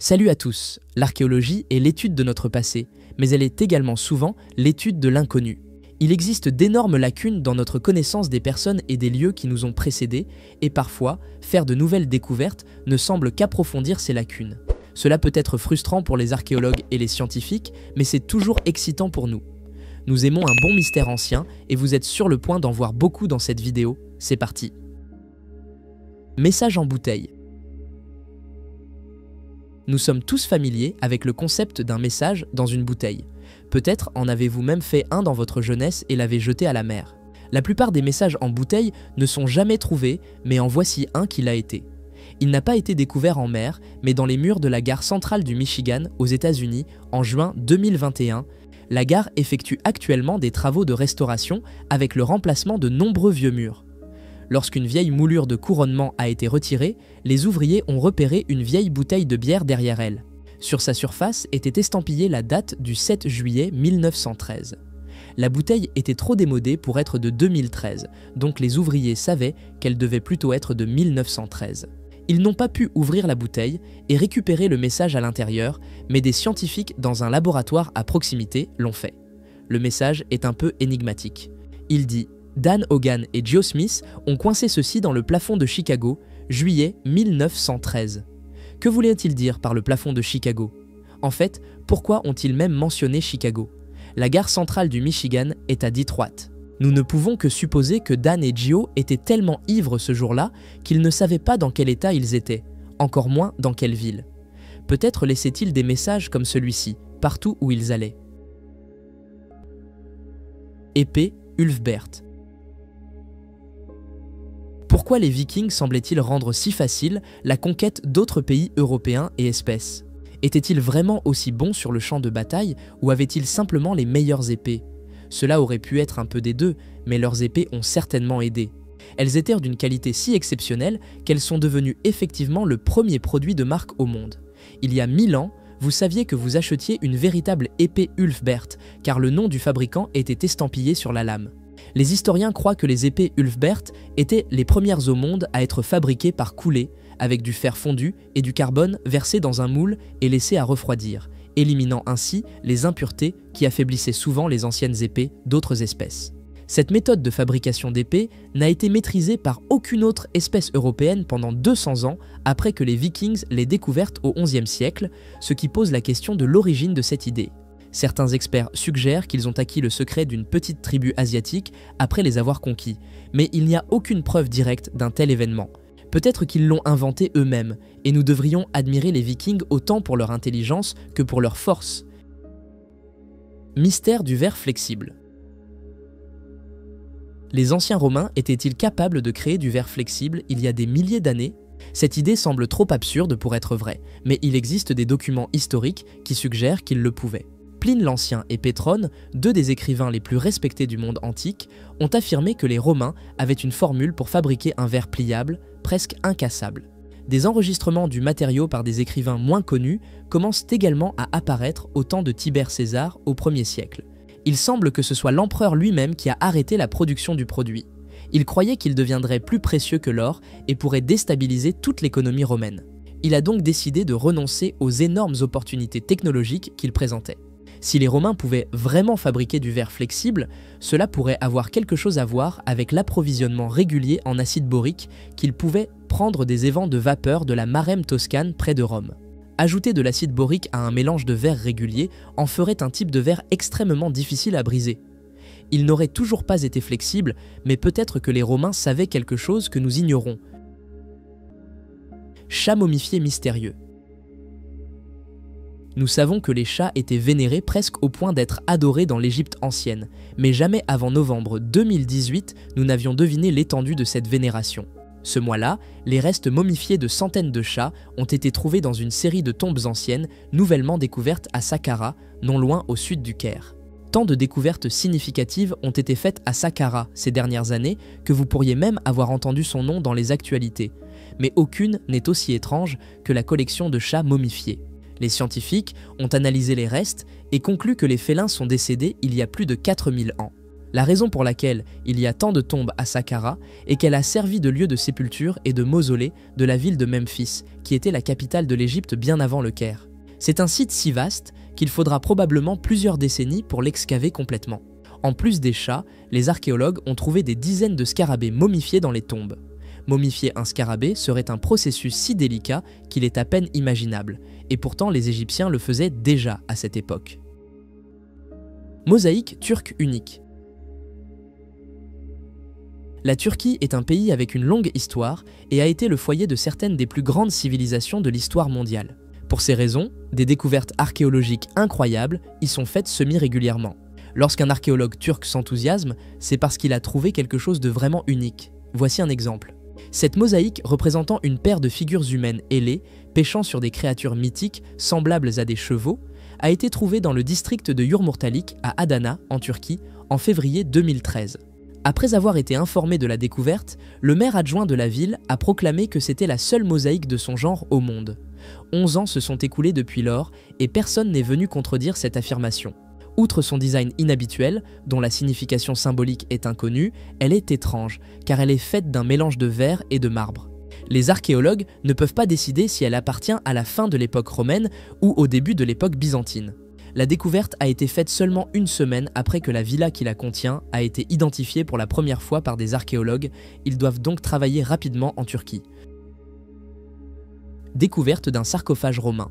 Salut à tous. L'archéologie est l'étude de notre passé, mais elle est également souvent l'étude de l'inconnu. Il existe d'énormes lacunes dans notre connaissance des personnes et des lieux qui nous ont précédés, et parfois, faire de nouvelles découvertes ne semble qu'approfondir ces lacunes. Cela peut être frustrant pour les archéologues et les scientifiques, mais c'est toujours excitant pour nous. Nous aimons un bon mystère ancien, et vous êtes sur le point d'en voir beaucoup dans cette vidéo. C'est parti. Message en bouteille. Nous sommes tous familiers avec le concept d'un message dans une bouteille. Peut-être en avez-vous même fait un dans votre jeunesse et l'avez jeté à la mer. La plupart des messages en bouteille ne sont jamais trouvés, mais en voici un qui l'a été. Il n'a pas été découvert en mer, mais dans les murs de la gare centrale du Michigan, aux États-Unis, en juin 2021. La gare effectue actuellement des travaux de restauration avec le remplacement de nombreux vieux murs. Lorsqu'une vieille moulure de couronnement a été retirée, les ouvriers ont repéré une vieille bouteille de bière derrière elle. Sur sa surface était estampillée la date du 7 juillet 1913. La bouteille était trop démodée pour être de 2013, donc les ouvriers savaient qu'elle devait plutôt être de 1913. Ils n'ont pas pu ouvrir la bouteille et récupérer le message à l'intérieur, mais des scientifiques dans un laboratoire à proximité l'ont fait. Le message est un peu énigmatique. Il dit « Dan Hogan et Joe Smith ont coincé ceci dans le plafond de Chicago, juillet 1913. » Que voulait-il dire par le plafond de Chicago? En fait, pourquoi ont-ils même mentionné Chicago? La gare centrale du Michigan est à Detroit. Nous ne pouvons que supposer que Dan et Joe étaient tellement ivres ce jour-là qu'ils ne savaient pas dans quel état ils étaient, encore moins dans quelle ville. Peut-être laissaient-ils des messages comme celui-ci, partout où ils allaient. Épée Ulfbert. Pourquoi les Vikings semblaient-ils rendre si facile la conquête d'autres pays européens et espèces? Étaient-ils vraiment aussi bons sur le champ de bataille ou avaient-ils simplement les meilleures épées? Cela aurait pu être un peu des deux, mais leurs épées ont certainement aidé. Elles étaient d'une qualité si exceptionnelle qu'elles sont devenues effectivement le premier produit de marque au monde. Il y a 1000 ans, vous saviez que vous achetiez une véritable épée Ulfbert, car le nom du fabricant était estampillé sur la lame. Les historiens croient que les épées Ulfbert étaient les premières au monde à être fabriquées par coulée, avec du fer fondu et du carbone versé dans un moule et laissé à refroidir, éliminant ainsi les impuretés qui affaiblissaient souvent les anciennes épées d'autres espèces. Cette méthode de fabrication d'épées n'a été maîtrisée par aucune autre espèce européenne pendant 200 ans après que les Vikings l'aient découverte au XIe siècle, ce qui pose la question de l'origine de cette idée. Certains experts suggèrent qu'ils ont acquis le secret d'une petite tribu asiatique après les avoir conquis, mais il n'y a aucune preuve directe d'un tel événement. Peut-être qu'ils l'ont inventé eux-mêmes, et nous devrions admirer les Vikings autant pour leur intelligence que pour leur force. Mystère du verre flexible. Les anciens Romains étaient-ils capables de créer du verre flexible il y a des milliers d'années? Cette idée semble trop absurde pour être vraie, mais il existe des documents historiques qui suggèrent qu'ils le pouvaient. Pline l'Ancien et Pétrone, deux des écrivains les plus respectés du monde antique, ont affirmé que les Romains avaient une formule pour fabriquer un verre pliable, presque incassable. Des enregistrements du matériau par des écrivains moins connus commencent également à apparaître au temps de Tibère César au 1er siècle. Il semble que ce soit l'empereur lui-même qui a arrêté la production du produit. Il croyait qu'il deviendrait plus précieux que l'or et pourrait déstabiliser toute l'économie romaine. Il a donc décidé de renoncer aux énormes opportunités technologiques qu'il présentait. Si les Romains pouvaient vraiment fabriquer du verre flexible, cela pourrait avoir quelque chose à voir avec l'approvisionnement régulier en acide borique qu'ils pouvaient prendre des évents de vapeur de la Marème toscane près de Rome. Ajouter de l'acide borique à un mélange de verre régulier en ferait un type de verre extrêmement difficile à briser. Il n'aurait toujours pas été flexible, mais peut-être que les Romains savaient quelque chose que nous ignorons. Chat momifié mystérieux. Nous savons que les chats étaient vénérés presque au point d'être adorés dans l'Égypte ancienne, mais jamais avant novembre 2018, nous n'avions deviné l'étendue de cette vénération. Ce mois-là, les restes momifiés de centaines de chats ont été trouvés dans une série de tombes anciennes nouvellement découvertes à Saqqara, non loin au sud du Caire. Tant de découvertes significatives ont été faites à Saqqara ces dernières années que vous pourriez même avoir entendu son nom dans les actualités, mais aucune n'est aussi étrange que la collection de chats momifiés. Les scientifiques ont analysé les restes et conclu que les félins sont décédés il y a plus de 4000 ans. La raison pour laquelle il y a tant de tombes à Saqqara est qu'elle a servi de lieu de sépulture et de mausolée de la ville de Memphis, qui était la capitale de l'Égypte bien avant le Caire. C'est un site si vaste qu'il faudra probablement plusieurs décennies pour l'excaver complètement. En plus des chats, les archéologues ont trouvé des dizaines de scarabées momifiés dans les tombes. Momifier un scarabée serait un processus si délicat qu'il est à peine imaginable, et pourtant les Égyptiens le faisaient déjà à cette époque. Mosaïque turque unique. La Turquie est un pays avec une longue histoire et a été le foyer de certaines des plus grandes civilisations de l'histoire mondiale. Pour ces raisons, des découvertes archéologiques incroyables y sont faites semi-régulièrement. Lorsqu'un archéologue turc s'enthousiasme, c'est parce qu'il a trouvé quelque chose de vraiment unique. Voici un exemple. Cette mosaïque représentant une paire de figures humaines ailées, pêchant sur des créatures mythiques semblables à des chevaux, a été trouvée dans le district de Yurmurtalik à Adana, en Turquie, en février 2013. Après avoir été informé de la découverte, le maire adjoint de la ville a proclamé que c'était la seule mosaïque de son genre au monde. 11 ans se sont écoulés depuis lors et personne n'est venu contredire cette affirmation. Outre son design inhabituel, dont la signification symbolique est inconnue, elle est étrange, car elle est faite d'un mélange de verre et de marbre. Les archéologues ne peuvent pas décider si elle appartient à la fin de l'époque romaine ou au début de l'époque byzantine. La découverte a été faite seulement une semaine après que la villa qui la contient a été identifiée pour la première fois par des archéologues. Ils doivent donc travailler rapidement en Turquie. Découverte d'un sarcophage romain.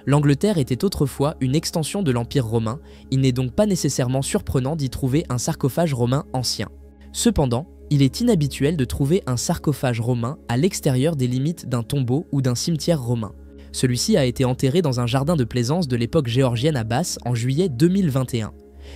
L'Angleterre était autrefois une extension de l'Empire romain, il n'est donc pas nécessairement surprenant d'y trouver un sarcophage romain ancien. Cependant, il est inhabituel de trouver un sarcophage romain à l'extérieur des limites d'un tombeau ou d'un cimetière romain. Celui-ci a été enterré dans un jardin de plaisance de l'époque géorgienne à Basse en juillet 2021.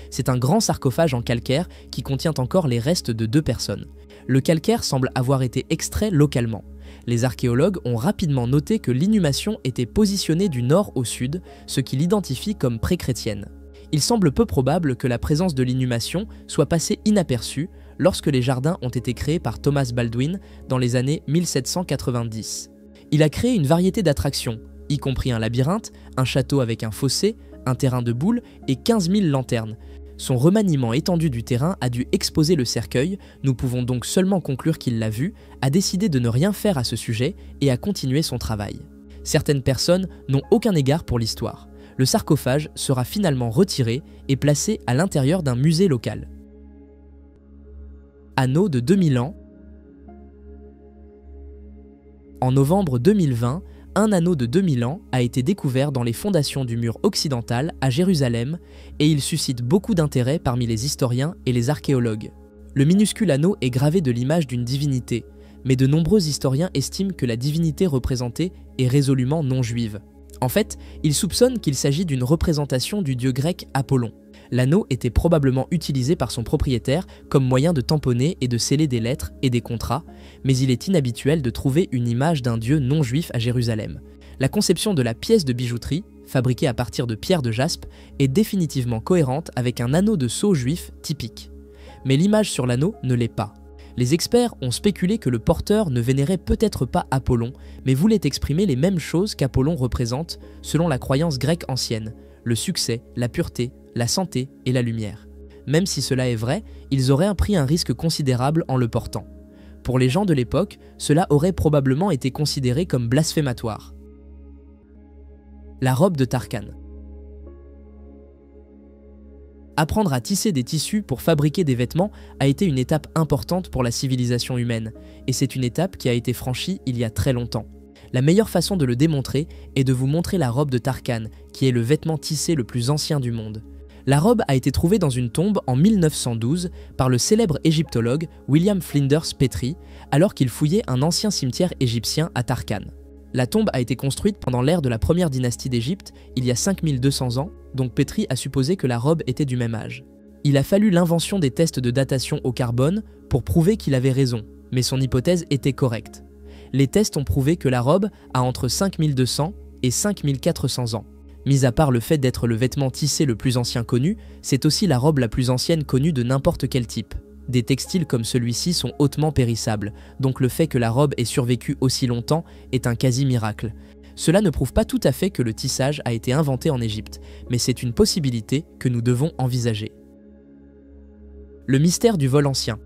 C'est un grand sarcophage en calcaire qui contient encore les restes de 2 personnes. Le calcaire semble avoir été extrait localement. Les archéologues ont rapidement noté que l'inhumation était positionnée du nord au sud, ce qui l'identifie comme pré-chrétienne. Il semble peu probable que la présence de l'inhumation soit passée inaperçue lorsque les jardins ont été créés par Thomas Baldwin dans les années 1790. Il a créé une variété d'attractions, y compris un labyrinthe, un château avec un fossé, un terrain de boules et 15 000 lanternes. Son remaniement étendu du terrain a dû exposer le cercueil, nous pouvons donc seulement conclure qu'il l'a vu, a décidé de ne rien faire à ce sujet et a continué son travail. Certaines personnes n'ont aucun égard pour l'histoire. Le sarcophage sera finalement retiré et placé à l'intérieur d'un musée local. Anneau de 2000 ans. En novembre 2020, un anneau de 2000 ans a été découvert dans les fondations du mur occidental à Jérusalem et il suscite beaucoup d'intérêt parmi les historiens et les archéologues. Le minuscule anneau est gravé de l'image d'une divinité, mais de nombreux historiens estiment que la divinité représentée est résolument non juive. En fait, ils soupçonnent qu'il s'agit d'une représentation du dieu grec Apollon. L'anneau était probablement utilisé par son propriétaire comme moyen de tamponner et de sceller des lettres et des contrats, mais il est inhabituel de trouver une image d'un dieu non juif à Jérusalem. La conception de la pièce de bijouterie, fabriquée à partir de pierres de jaspe, est définitivement cohérente avec un anneau de sceau juif typique. Mais l'image sur l'anneau ne l'est pas. Les experts ont spéculé que le porteur ne vénérait peut-être pas Apollon, mais voulait exprimer les mêmes choses qu'Apollon représente selon la croyance grecque ancienne, le succès, la pureté, la santé et la lumière. Même si cela est vrai, ils auraient pris un risque considérable en le portant. Pour les gens de l'époque, cela aurait probablement été considéré comme blasphématoire. La robe de Tarkan. Apprendre à tisser des tissus pour fabriquer des vêtements a été une étape importante pour la civilisation humaine, et c'est une étape qui a été franchie il y a très longtemps. La meilleure façon de le démontrer est de vous montrer la robe de Tarkan, qui est le vêtement tissé le plus ancien du monde. La robe a été trouvée dans une tombe en 1912 par le célèbre égyptologue William Flinders Petrie, alors qu'il fouillait un ancien cimetière égyptien à Tarkan. La tombe a été construite pendant l'ère de la première dynastie d'Égypte, il y a 5200 ans, donc Petrie a supposé que la robe était du même âge. Il a fallu l'invention des tests de datation au carbone pour prouver qu'il avait raison, mais son hypothèse était correcte. Les tests ont prouvé que la robe a entre 5200 et 5400 ans. Mis à part le fait d'être le vêtement tissé le plus ancien connu, c'est aussi la robe la plus ancienne connue de n'importe quel type. Des textiles comme celui-ci sont hautement périssables, donc le fait que la robe ait survécu aussi longtemps est un quasi-miracle. Cela ne prouve pas tout à fait que le tissage a été inventé en Égypte, mais c'est une possibilité que nous devons envisager. Le mystère du vol ancien.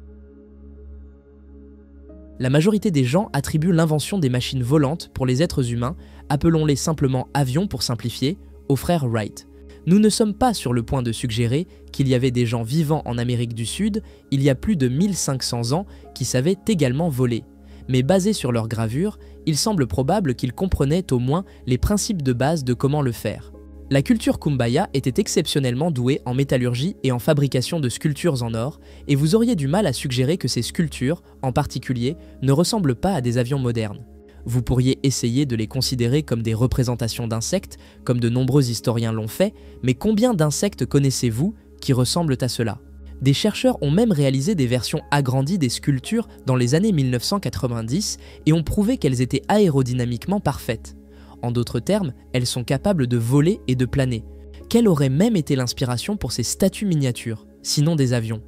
La majorité des gens attribuent l'invention des machines volantes pour les êtres humains, appelons-les simplement avions pour simplifier, aux frères Wright. Nous ne sommes pas sur le point de suggérer qu'il y avait des gens vivant en Amérique du Sud il y a plus de 1500 ans qui savaient également voler. Mais basé sur leurs gravures, il semble probable qu'ils comprenaient au moins les principes de base de comment le faire. La culture Kumbaya était exceptionnellement douée en métallurgie et en fabrication de sculptures en or, et vous auriez du mal à suggérer que ces sculptures, en particulier, ne ressemblent pas à des avions modernes. Vous pourriez essayer de les considérer comme des représentations d'insectes, comme de nombreux historiens l'ont fait, mais combien d'insectes connaissez-vous qui ressemblent à cela ? Des chercheurs ont même réalisé des versions agrandies des sculptures dans les années 1990 et ont prouvé qu'elles étaient aérodynamiquement parfaites. En d'autres termes, elles sont capables de voler et de planer. Quelle aurait même été l'inspiration pour ces statues miniatures, sinon des avions ?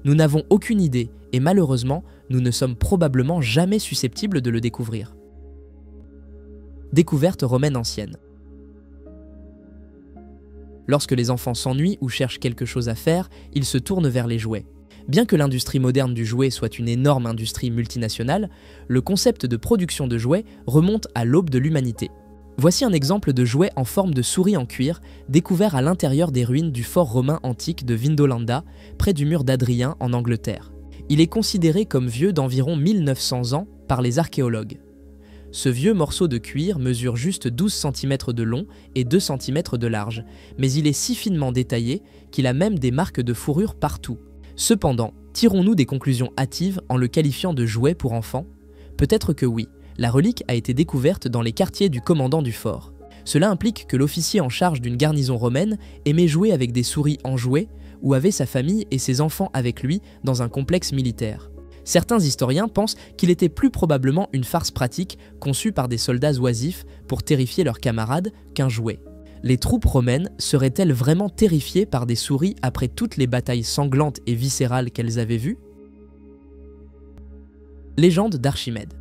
Nous n'avons aucune idée et malheureusement, nous ne sommes probablement jamais susceptibles de le découvrir. Découverte romaine ancienne. Lorsque les enfants s'ennuient ou cherchent quelque chose à faire, ils se tournent vers les jouets. Bien que l'industrie moderne du jouet soit une énorme industrie multinationale, le concept de production de jouets remonte à l'aube de l'humanité. Voici un exemple de jouet en forme de souris en cuir, découvert à l'intérieur des ruines du fort romain antique de Vindolanda, près du mur d'Adrien en Angleterre. Il est considéré comme vieux d'environ 1900 ans par les archéologues. Ce vieux morceau de cuir mesure juste 12 cm de long et 2 cm de large, mais il est si finement détaillé qu'il a même des marques de fourrure partout. Cependant, tirons-nous des conclusions hâtives en le qualifiant de jouet pour enfants ? Peut-être que oui, la relique a été découverte dans les quartiers du commandant du fort. Cela implique que l'officier en charge d'une garnison romaine aimait jouer avec des souris en jouet ou avait sa famille et ses enfants avec lui dans un complexe militaire. Certains historiens pensent qu'il était plus probablement une farce pratique conçue par des soldats oisifs pour terrifier leurs camarades qu'un jouet. Les troupes romaines seraient-elles vraiment terrifiées par des souris après toutes les batailles sanglantes et viscérales qu'elles avaient vues ? Légende d'Archimède.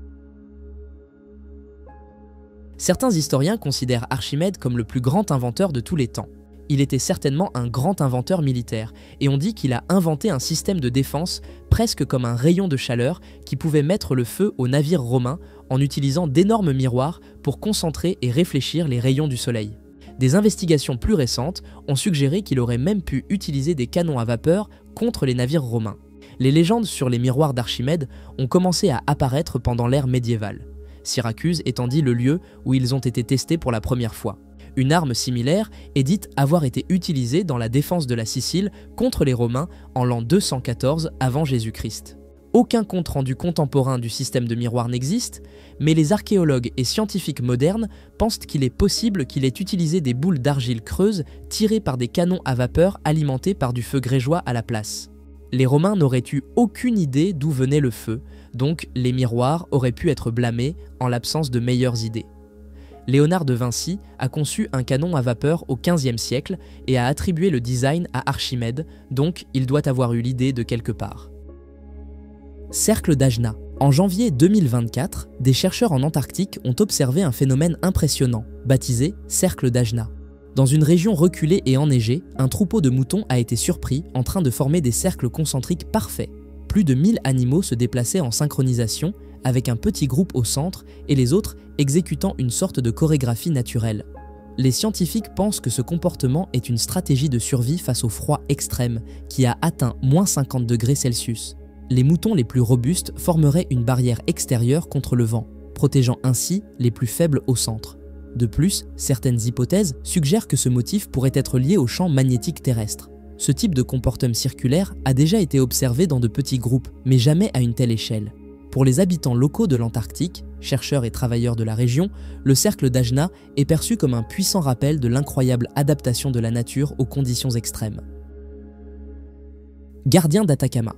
Certains historiens considèrent Archimède comme le plus grand inventeur de tous les temps. Il était certainement un grand inventeur militaire, et on dit qu'il a inventé un système de défense presque comme un rayon de chaleur qui pouvait mettre le feu aux navires romains en utilisant d'énormes miroirs pour concentrer et réfléchir les rayons du soleil. Des investigations plus récentes ont suggéré qu'il aurait même pu utiliser des canons à vapeur contre les navires romains. Les légendes sur les miroirs d'Archimède ont commencé à apparaître pendant l'ère médiévale, Syracuse étant dit le lieu où ils ont été testés pour la première fois. Une arme similaire est dite avoir été utilisée dans la défense de la Sicile contre les Romains en l'an 214 avant Jésus-Christ. Aucun compte-rendu contemporain du système de miroir n'existe, mais les archéologues et scientifiques modernes pensent qu'il est possible qu'il ait utilisé des boules d'argile creuses tirées par des canons à vapeur alimentés par du feu grégeois à la place. Les Romains n'auraient eu aucune idée d'où venait le feu, donc les miroirs auraient pu être blâmés en l'absence de meilleures idées. Léonard de Vinci a conçu un canon à vapeur au XVe siècle et a attribué le design à Archimède, donc il doit avoir eu l'idée de quelque part. Cercle d'Ajna. En janvier 2024, des chercheurs en Antarctique ont observé un phénomène impressionnant, baptisé Cercle d'Ajna. Dans une région reculée et enneigée, un troupeau de moutons a été surpris en train de former des cercles concentriques parfaits. Plus de 1000 animaux se déplaçaient en synchronisation, avec un petit groupe au centre et les autres exécutant une sorte de chorégraphie naturelle. Les scientifiques pensent que ce comportement est une stratégie de survie face au froid extrême qui a atteint -50 degrés Celsius. Les moutons les plus robustes formeraient une barrière extérieure contre le vent, protégeant ainsi les plus faibles au centre. De plus, certaines hypothèses suggèrent que ce motif pourrait être lié au champ magnétique terrestre. Ce type de comportement circulaire a déjà été observé dans de petits groupes, mais jamais à une telle échelle. Pour les habitants locaux de l'Antarctique, chercheurs et travailleurs de la région, le cercle d'Ajna est perçu comme un puissant rappel de l'incroyable adaptation de la nature aux conditions extrêmes. Gardien d'Atacama.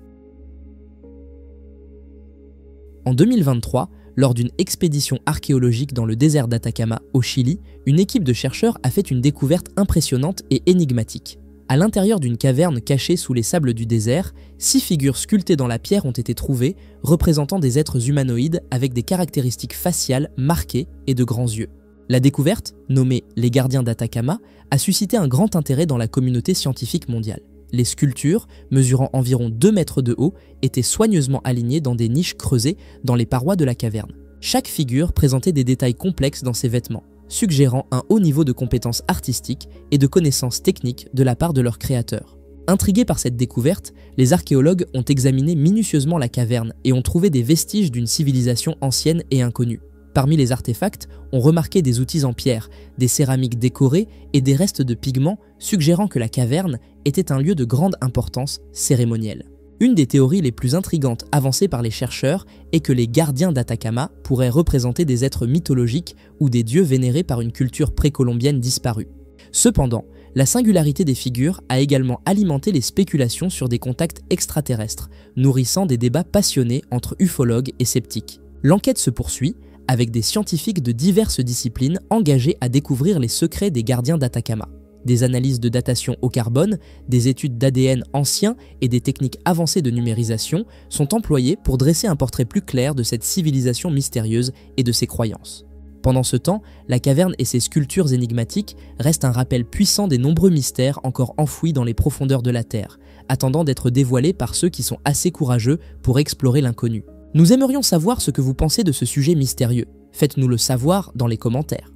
En 2023, lors d'une expédition archéologique dans le désert d'Atacama, au Chili, une équipe de chercheurs a fait une découverte impressionnante et énigmatique. À l'intérieur d'une caverne cachée sous les sables du désert, 6 figures sculptées dans la pierre ont été trouvées, représentant des êtres humanoïdes avec des caractéristiques faciales marquées et de grands yeux. La découverte, nommée les gardiens d'Atacama, a suscité un grand intérêt dans la communauté scientifique mondiale. Les sculptures, mesurant environ 2 mètres de haut, étaient soigneusement alignées dans des niches creusées dans les parois de la caverne. Chaque figure présentait des détails complexes dans ses vêtements, suggérant un haut niveau de compétences artistiques et de connaissances techniques de la part de leurs créateurs. Intrigués par cette découverte, les archéologues ont examiné minutieusement la caverne et ont trouvé des vestiges d'une civilisation ancienne et inconnue. Parmi les artefacts, on remarquait des outils en pierre, des céramiques décorées et des restes de pigments suggérant que la caverne était un lieu de grande importance cérémonielle. Une des théories les plus intrigantes avancées par les chercheurs est que les gardiens d'Atacama pourraient représenter des êtres mythologiques ou des dieux vénérés par une culture précolombienne disparue. Cependant, la singularité des figures a également alimenté les spéculations sur des contacts extraterrestres, nourrissant des débats passionnés entre ufologues et sceptiques. L'enquête se poursuit, avec des scientifiques de diverses disciplines engagés à découvrir les secrets des gardiens d'Atacama. Des analyses de datation au carbone, des études d'ADN anciens et des techniques avancées de numérisation sont employées pour dresser un portrait plus clair de cette civilisation mystérieuse et de ses croyances. Pendant ce temps, la caverne et ses sculptures énigmatiques restent un rappel puissant des nombreux mystères encore enfouis dans les profondeurs de la Terre, attendant d'être dévoilés par ceux qui sont assez courageux pour explorer l'inconnu. Nous aimerions savoir ce que vous pensez de ce sujet mystérieux. Faites-nous le savoir dans les commentaires.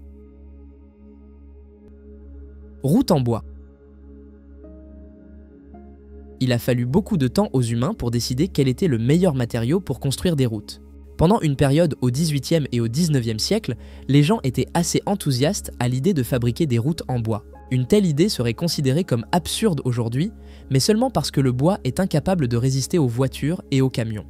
Route en bois. Il a fallu beaucoup de temps aux humains pour décider quel était le meilleur matériau pour construire des routes. Pendant une période au XVIIIe et au XIXe siècle, les gens étaient assez enthousiastes à l'idée de fabriquer des routes en bois. Une telle idée serait considérée comme absurde aujourd'hui, mais seulement parce que le bois est incapable de résister aux voitures et aux camions.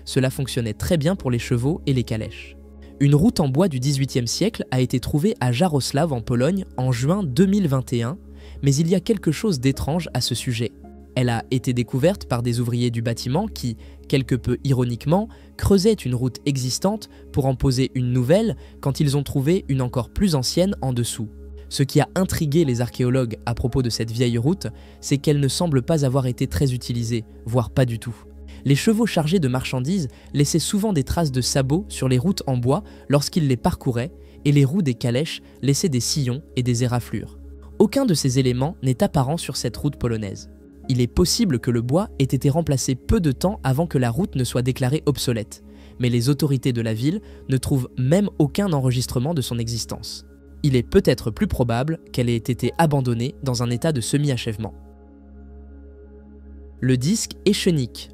Cela fonctionnait très bien pour les chevaux et les calèches. Une route en bois du XVIIIe siècle a été trouvée à Jarosław en Pologne en juin 2021, mais il y a quelque chose d'étrange à ce sujet. Elle a été découverte par des ouvriers du bâtiment qui, quelque peu ironiquement, creusaient une route existante pour en poser une nouvelle quand ils ont trouvé une encore plus ancienne en dessous. Ce qui a intrigué les archéologues à propos de cette vieille route, c'est qu'elle ne semble pas avoir été très utilisée, voire pas du tout. Les chevaux chargés de marchandises laissaient souvent des traces de sabots sur les routes en bois lorsqu'ils les parcouraient, et les roues des calèches laissaient des sillons et des éraflures. Aucun de ces éléments n'est apparent sur cette route polonaise. Il est possible que le bois ait été remplacé peu de temps avant que la route ne soit déclarée obsolète, mais les autorités de la ville ne trouvent même aucun enregistrement de son existence. Il est peut-être plus probable qu'elle ait été abandonnée dans un état de semi-achèvement. Le disque échenique.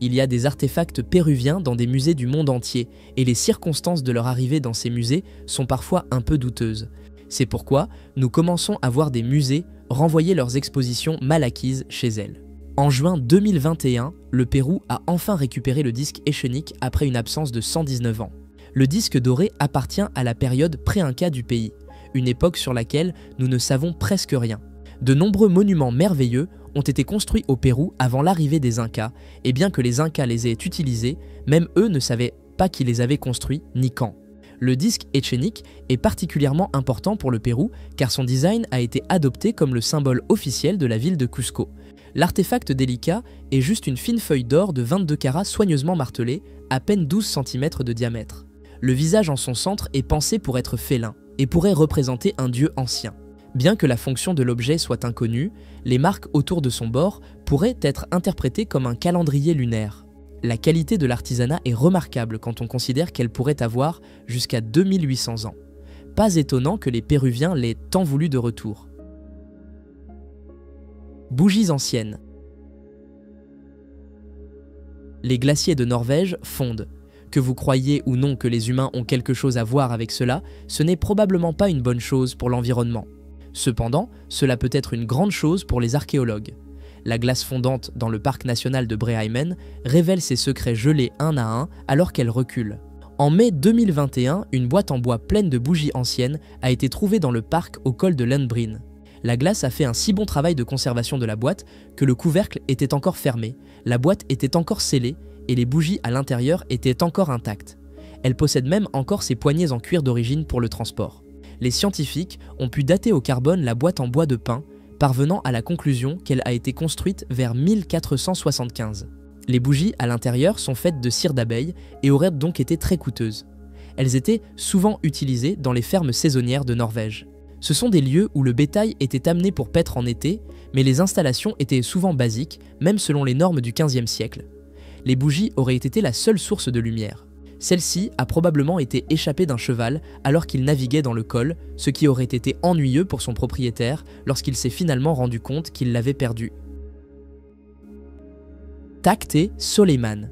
Il y a des artefacts péruviens dans des musées du monde entier, et les circonstances de leur arrivée dans ces musées sont parfois un peu douteuses. C'est pourquoi nous commençons à voir des musées renvoyer leurs expositions mal acquises chez elles. En juin 2021, le Pérou a enfin récupéré le disque échenique après une absence de 119 ans. Le disque doré appartient à la période pré-inca du pays, une époque sur laquelle nous ne savons presque rien. De nombreux monuments merveilleux ont été construits au Pérou avant l'arrivée des Incas, et bien que les Incas les aient utilisés, même eux ne savaient pas qui les avait construits ni quand. Le disque échenique est particulièrement important pour le Pérou car son design a été adopté comme le symbole officiel de la ville de Cusco. L'artefact délicat est juste une fine feuille d'or de 22 carats soigneusement martelée, à peine 12 cm de diamètre. Le visage en son centre est pensé pour être félin et pourrait représenter un dieu ancien. Bien que la fonction de l'objet soit inconnue, les marques autour de son bord pourraient être interprétées comme un calendrier lunaire. La qualité de l'artisanat est remarquable quand on considère qu'elle pourrait avoir jusqu'à 2800 ans. Pas étonnant que les Péruviens l'aient tant voulu de retour. Bougies anciennes. Les glaciers de Norvège fondent. Que vous croyiez ou non que les humains ont quelque chose à voir avec cela, ce n'est probablement pas une bonne chose pour l'environnement. Cependant, cela peut être une grande chose pour les archéologues. La glace fondante dans le parc national de Breheimen révèle ses secrets gelés un à un alors qu'elle recule. En mai 2021, une boîte en bois pleine de bougies anciennes a été trouvée dans le parc au col de Lundbreen. La glace a fait un si bon travail de conservation de la boîte que le couvercle était encore fermé, la boîte était encore scellée et les bougies à l'intérieur étaient encore intactes. Elle possède même encore ses poignées en cuir d'origine pour le transport. Les scientifiques ont pu dater au carbone la boîte en bois de pin, parvenant à la conclusion qu'elle a été construite vers 1475. Les bougies à l'intérieur sont faites de cire d'abeille et auraient donc été très coûteuses. Elles étaient souvent utilisées dans les fermes saisonnières de Norvège. Ce sont des lieux où le bétail était amené pour paître en été, mais les installations étaient souvent basiques, même selon les normes du XVe siècle. Les bougies auraient été la seule source de lumière. Celle-ci a probablement été échappée d'un cheval alors qu'il naviguait dans le col, ce qui aurait été ennuyeux pour son propriétaire lorsqu'il s'est finalement rendu compte qu'il l'avait perdue. Takte Soleiman.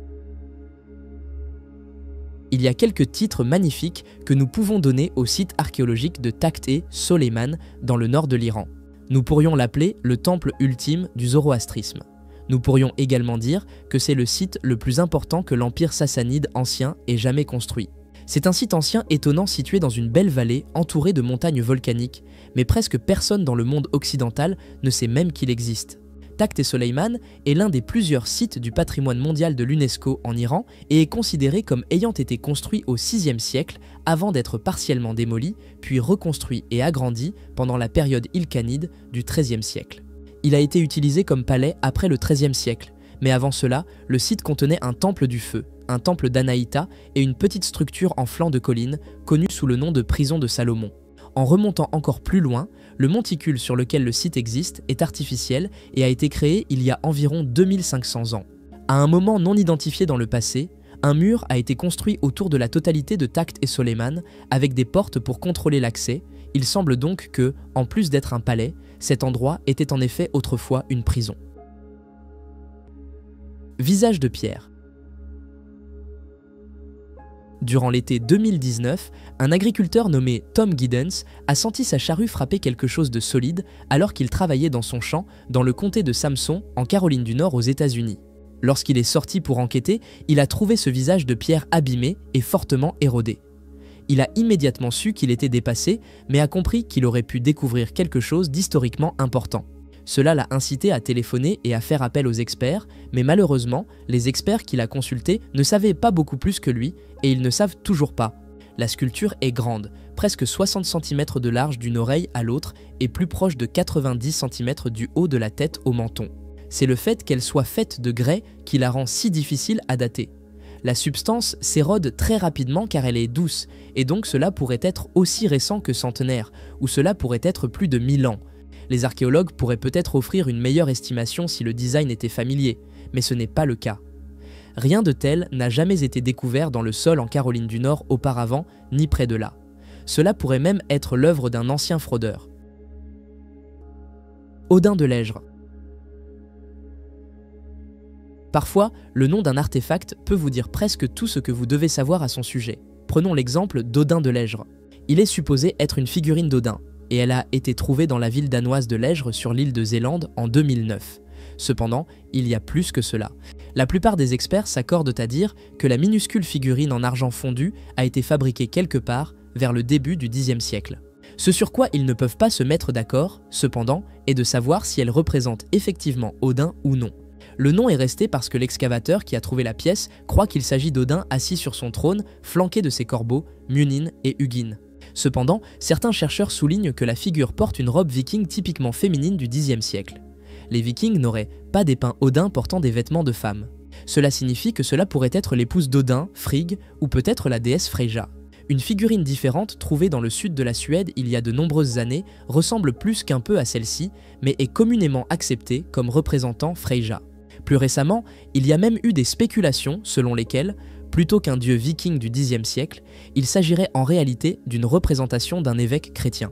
Il y a quelques titres magnifiques que nous pouvons donner au site archéologique de Takte Soleiman dans le nord de l'Iran. Nous pourrions l'appeler le temple ultime du zoroastrisme. Nous pourrions également dire que c'est le site le plus important que l'empire sassanide ancien ait jamais construit. C'est un site ancien étonnant situé dans une belle vallée entourée de montagnes volcaniques, mais presque personne dans le monde occidental ne sait même qu'il existe. Takte Soleiman est l'un des plusieurs sites du patrimoine mondial de l'UNESCO en Iran et est considéré comme ayant été construit au VIe siècle avant d'être partiellement démoli, puis reconstruit et agrandi pendant la période ilkhanide du XIIIe siècle. Il a été utilisé comme palais après le XIIIe siècle, mais avant cela, le site contenait un temple du feu, un temple d'Anaïta et une petite structure en flanc de colline, connue sous le nom de prison de Salomon. En remontant encore plus loin, le monticule sur lequel le site existe est artificiel et a été créé il y a environ 2500 ans. À un moment non identifié dans le passé, un mur a été construit autour de la totalité de Takte Soleiman avec des portes pour contrôler l'accès. Il semble donc que, en plus d'être un palais, cet endroit était en effet autrefois une prison. Visage de pierre. Durant l'été 2019, un agriculteur nommé Tom Giddens a senti sa charrue frapper quelque chose de solide alors qu'il travaillait dans son champ dans le comté de Samson, en Caroline du Nord aux États-Unis. Lorsqu'il est sorti pour enquêter, il a trouvé ce visage de pierre abîmé et fortement érodé. Il a immédiatement su qu'il était dépassé, mais a compris qu'il aurait pu découvrir quelque chose d'historiquement important. Cela l'a incité à téléphoner et à faire appel aux experts, mais malheureusement, les experts qu'il a consultés ne savaient pas beaucoup plus que lui, et ils ne savent toujours pas. La sculpture est grande, presque 60 cm de large d'une oreille à l'autre et plus proche de 90 cm du haut de la tête au menton. C'est le fait qu'elle soit faite de grès qui la rend si difficile à dater. La substance s'érode très rapidement car elle est douce, et donc cela pourrait être aussi récent que centenaire, ou cela pourrait être plus de 1000 ans. Les archéologues pourraient peut-être offrir une meilleure estimation si le design était familier, mais ce n'est pas le cas. Rien de tel n'a jamais été découvert dans le sol en Caroline du Nord auparavant, ni près de là. Cela pourrait même être l'œuvre d'un ancien fraudeur. Odin de Lègre. Parfois, le nom d'un artefact peut vous dire presque tout ce que vous devez savoir à son sujet. Prenons l'exemple d'Odin de Lègre. Il est supposé être une figurine d'Odin, et elle a été trouvée dans la ville danoise de Lègre sur l'île de Zélande en 2009. Cependant, il y a plus que cela. La plupart des experts s'accordent à dire que la minuscule figurine en argent fondu a été fabriquée quelque part vers le début du Xe siècle. Ce sur quoi ils ne peuvent pas se mettre d'accord, cependant, est de savoir si elle représente effectivement Odin ou non. Le nom est resté parce que l'excavateur qui a trouvé la pièce croit qu'il s'agit d'Odin assis sur son trône, flanqué de ses corbeaux, Munin et Hugin. Cependant, certains chercheurs soulignent que la figure porte une robe viking typiquement féminine du Xe siècle. Les Vikings n'auraient pas dépeint Odin portant des vêtements de femme. Cela signifie que cela pourrait être l'épouse d'Odin, Frigg, ou peut-être la déesse Freyja. Une figurine différente trouvée dans le sud de la Suède il y a de nombreuses années ressemble plus qu'un peu à celle-ci, mais est communément acceptée comme représentant Freyja. Plus récemment, il y a même eu des spéculations selon lesquelles, plutôt qu'un dieu viking du Xe siècle, il s'agirait en réalité d'une représentation d'un évêque chrétien.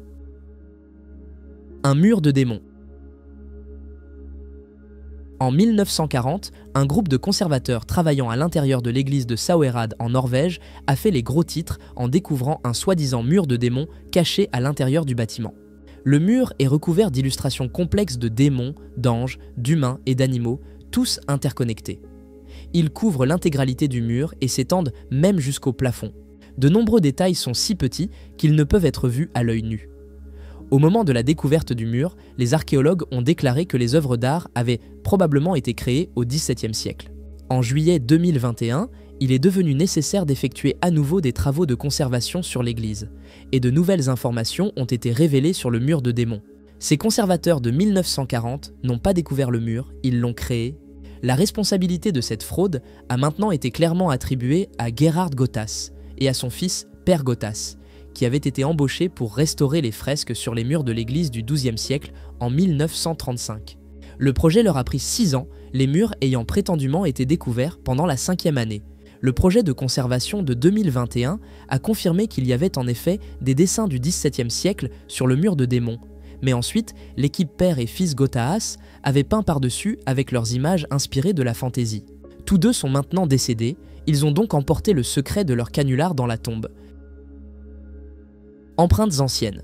Un mur de démons. En 1940, un groupe de conservateurs travaillant à l'intérieur de l'église de Sauherad en Norvège a fait les gros titres en découvrant un soi-disant mur de démons caché à l'intérieur du bâtiment. Le mur est recouvert d'illustrations complexes de démons, d'anges, d'humains et d'animaux, tous interconnectés. Ils couvrent l'intégralité du mur et s'étendent même jusqu'au plafond. De nombreux détails sont si petits qu'ils ne peuvent être vus à l'œil nu. Au moment de la découverte du mur, les archéologues ont déclaré que les œuvres d'art avaient probablement été créées au XVIIe siècle. En juillet 2021, il est devenu nécessaire d'effectuer à nouveau des travaux de conservation sur l'église, et de nouvelles informations ont été révélées sur le mur de démons. Ces conservateurs de 1940 n'ont pas découvert le mur, ils l'ont créé. La responsabilité de cette fraude a maintenant été clairement attribuée à Gerhard Gotthas et à son fils père Gotas, qui avait été embauché pour restaurer les fresques sur les murs de l'église du XIIe siècle en 1935. Le projet leur a pris 6 ans, les murs ayant prétendument été découverts pendant la 5e année. Le projet de conservation de 2021 a confirmé qu'il y avait en effet des dessins du XVIIe siècle sur le mur de Démon. Mais ensuite, l'équipe père et fils Gotaas avait peint par-dessus avec leurs images inspirées de la fantaisie. Tous deux sont maintenant décédés, ils ont donc emporté le secret de leur canular dans la tombe. Empreintes anciennes.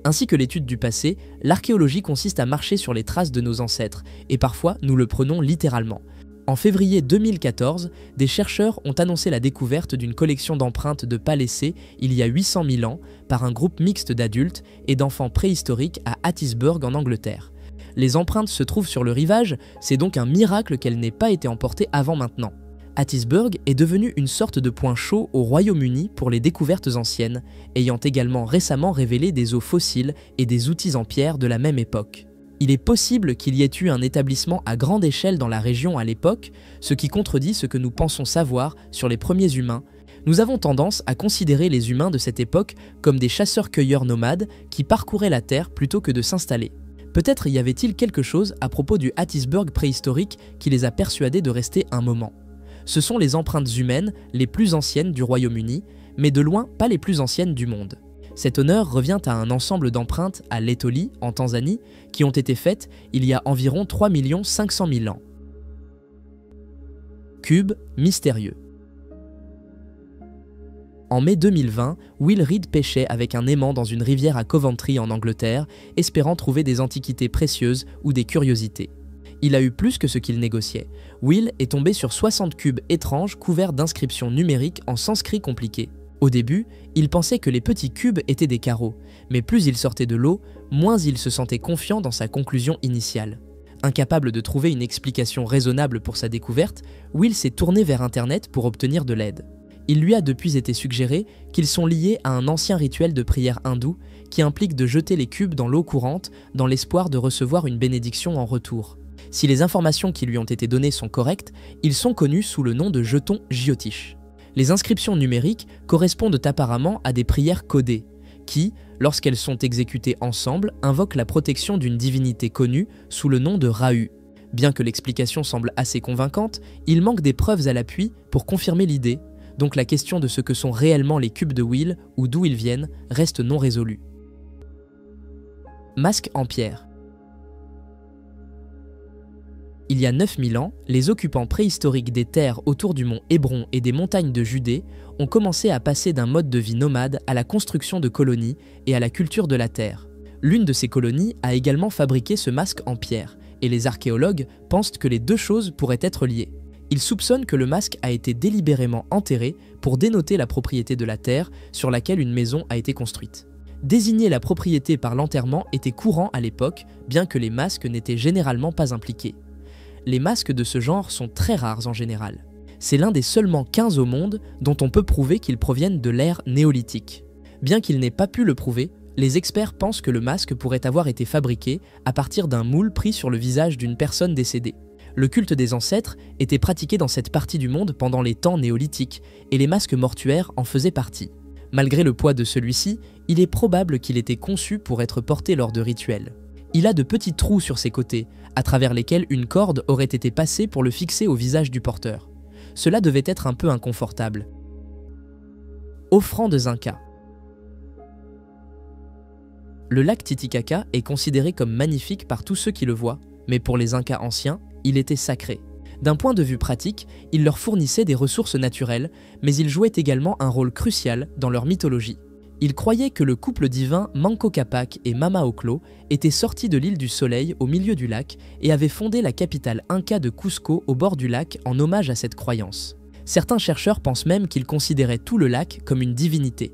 Ainsi que l'étude du passé, l'archéologie consiste à marcher sur les traces de nos ancêtres, et parfois nous le prenons littéralement. En février 2014, des chercheurs ont annoncé la découverte d'une collection d'empreintes de pas laissées il y a 800 000 ans par un groupe mixte d'adultes et d'enfants préhistoriques à Hattiesburg en Angleterre. Les empreintes se trouvent sur le rivage, c'est donc un miracle qu'elles n'aient pas été emportées avant maintenant. Hattiesburg est devenu une sorte de point chaud au Royaume-Uni pour les découvertes anciennes, ayant également récemment révélé des os fossiles et des outils en pierre de la même époque. Il est possible qu'il y ait eu un établissement à grande échelle dans la région à l'époque, ce qui contredit ce que nous pensons savoir sur les premiers humains. Nous avons tendance à considérer les humains de cette époque comme des chasseurs-cueilleurs nomades qui parcouraient la Terre plutôt que de s'installer. Peut-être y avait-il quelque chose à propos du Hattiesburg préhistorique qui les a persuadés de rester un moment. Ce sont les empreintes humaines les plus anciennes du Royaume-Uni, mais de loin pas les plus anciennes du monde. Cet honneur revient à un ensemble d'empreintes à l'Etoli, en Tanzanie, qui ont été faites il y a environ 3 500 000 ans. Cube mystérieux. En mai 2020, Will Reed pêchait avec un aimant dans une rivière à Coventry en Angleterre, espérant trouver des antiquités précieuses ou des curiosités. Il a eu plus que ce qu'il négociait. Will est tombé sur 60 cubes étranges couverts d'inscriptions numériques en sanskrit compliqué. Au début, il pensait que les petits cubes étaient des carreaux, mais plus il sortait de l'eau, moins il se sentait confiant dans sa conclusion initiale. Incapable de trouver une explication raisonnable pour sa découverte, Will s'est tourné vers Internet pour obtenir de l'aide. Il lui a depuis été suggéré qu'ils sont liés à un ancien rituel de prière hindou qui implique de jeter les cubes dans l'eau courante dans l'espoir de recevoir une bénédiction en retour. Si les informations qui lui ont été données sont correctes, ils sont connus sous le nom de jetons Jyotish. Les inscriptions numériques correspondent apparemment à des prières codées, qui, lorsqu'elles sont exécutées ensemble, invoquent la protection d'une divinité connue sous le nom de Rahu. Bien que l'explication semble assez convaincante, il manque des preuves à l'appui pour confirmer l'idée, donc la question de ce que sont réellement les cubes de Will ou d'où ils viennent reste non résolue. Masque en pierre. Il y a 9000 ans, les occupants préhistoriques des terres autour du mont Hébron et des montagnes de Judée ont commencé à passer d'un mode de vie nomade à la construction de colonies et à la culture de la terre. L'une de ces colonies a également fabriqué ce masque en pierre, et les archéologues pensent que les deux choses pourraient être liées. Ils soupçonnent que le masque a été délibérément enterré pour dénoter la propriété de la terre sur laquelle une maison a été construite. Désigner la propriété par l'enterrement était courant à l'époque, bien que les masques n'étaient généralement pas impliqués. Les masques de ce genre sont très rares en général. C'est l'un des seulement 15 au monde dont on peut prouver qu'ils proviennent de l'ère néolithique. Bien qu'ils n'aient pas pu le prouver, les experts pensent que le masque pourrait avoir été fabriqué à partir d'un moule pris sur le visage d'une personne décédée. Le culte des ancêtres était pratiqué dans cette partie du monde pendant les temps néolithiques, et les masques mortuaires en faisaient partie. Malgré le poids de celui-ci, il est probable qu'il était conçu pour être porté lors de rituels. Il a de petits trous sur ses côtés, à travers lesquels une corde aurait été passée pour le fixer au visage du porteur. Cela devait être un peu inconfortable. Offrandes Incas. Le lac Titicaca est considéré comme magnifique par tous ceux qui le voient, mais pour les Incas anciens, il était sacré. D'un point de vue pratique, il leur fournissait des ressources naturelles, mais il jouait également un rôle crucial dans leur mythologie. Ils croyaient que le couple divin Manco Cápac et Mama Ocllo étaient sortis de l'île du Soleil au milieu du lac et avaient fondé la capitale inca de Cusco au bord du lac en hommage à cette croyance. Certains chercheurs pensent même qu'ils considéraient tout le lac comme une divinité.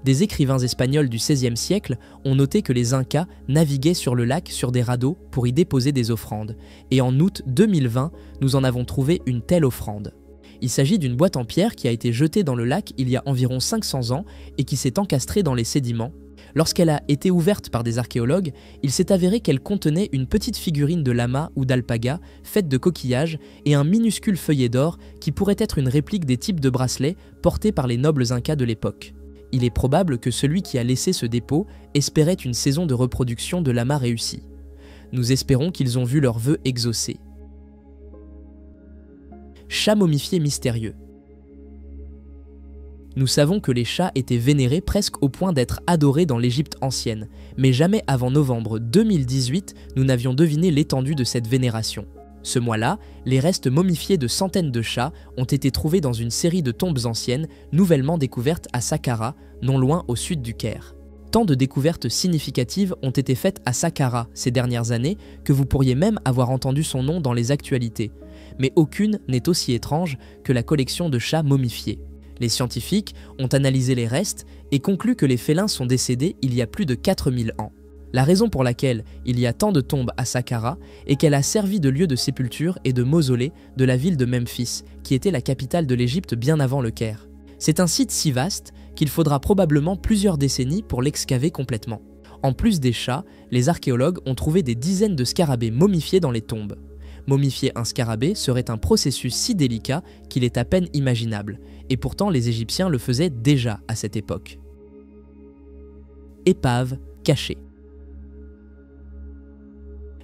Des écrivains espagnols du XVIe siècle ont noté que les Incas naviguaient sur le lac sur des radeaux pour y déposer des offrandes, et en août 2020, nous en avons trouvé une telle offrande. Il s'agit d'une boîte en pierre qui a été jetée dans le lac il y a environ 500 ans et qui s'est encastrée dans les sédiments. Lorsqu'elle a été ouverte par des archéologues, il s'est avéré qu'elle contenait une petite figurine de lama ou d'alpaga faite de coquillages et un minuscule feuillet d'or qui pourrait être une réplique des types de bracelets portés par les nobles incas de l'époque. Il est probable que celui qui a laissé ce dépôt espérait une saison de reproduction de lamas réussie. Nous espérons qu'ils ont vu leurs vœux exaucés. Chat momifié mystérieux. Nous savons que les chats étaient vénérés presque au point d'être adorés dans l'Égypte ancienne, mais jamais avant novembre 2018, nous n'avions deviné l'étendue de cette vénération. Ce mois-là, les restes momifiés de centaines de chats ont été trouvés dans une série de tombes anciennes nouvellement découvertes à Saqqara, non loin au sud du Caire. Tant de découvertes significatives ont été faites à Saqqara ces dernières années que vous pourriez même avoir entendu son nom dans les actualités. Mais aucune n'est aussi étrange que la collection de chats momifiés. Les scientifiques ont analysé les restes et conclu que les félins sont décédés il y a plus de 4000 ans. La raison pour laquelle il y a tant de tombes à Saqqara est qu'elle a servi de lieu de sépulture et de mausolée de la ville de Memphis, qui était la capitale de l'Égypte bien avant le Caire. C'est un site si vaste qu'il faudra probablement plusieurs décennies pour l'excaver complètement. En plus des chats, les archéologues ont trouvé des dizaines de scarabées momifiés dans les tombes. Momifier un scarabée serait un processus si délicat qu'il est à peine imaginable, et pourtant les Égyptiens le faisaient déjà à cette époque. Épave cachée.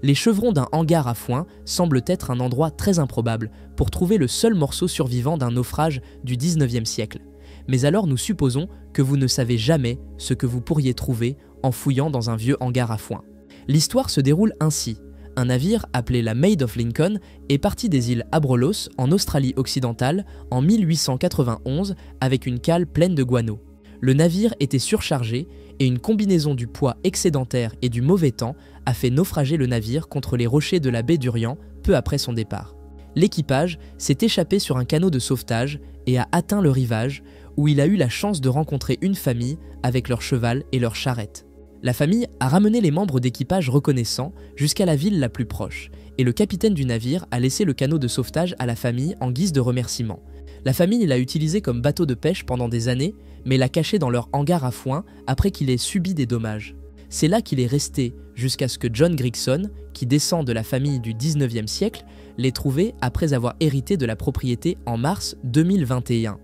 Les chevrons d'un hangar à foin semblent être un endroit très improbable pour trouver le seul morceau survivant d'un naufrage du 19e siècle. Mais alors nous supposons que vous ne savez jamais ce que vous pourriez trouver en fouillant dans un vieux hangar à foin. L'histoire se déroule ainsi. Un navire appelé la Maid of Lincoln est parti des îles Abrolhos en Australie occidentale en 1891 avec une cale pleine de guano. Le navire était surchargé et une combinaison du poids excédentaire et du mauvais temps a fait naufrager le navire contre les rochers de la baie d'Urien peu après son départ. L'équipage s'est échappé sur un canot de sauvetage et a atteint le rivage où il a eu la chance de rencontrer une famille avec leur cheval et leur charrette. La famille a ramené les membres d'équipage reconnaissants jusqu'à la ville la plus proche, et le capitaine du navire a laissé le canot de sauvetage à la famille en guise de remerciement. La famille l'a utilisé comme bateau de pêche pendant des années, mais l'a caché dans leur hangar à foin après qu'il ait subi des dommages. C'est là qu'il est resté jusqu'à ce que John Grigson, qui descend de la famille du 19e siècle, l'ait trouvé après avoir hérité de la propriété en mars 2021.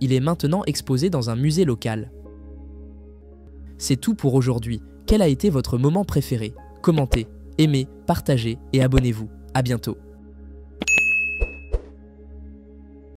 Il est maintenant exposé dans un musée local. C'est tout pour aujourd'hui. Quel a été votre moment préféré? Commentez, aimez, partagez et abonnez-vous. À bientôt.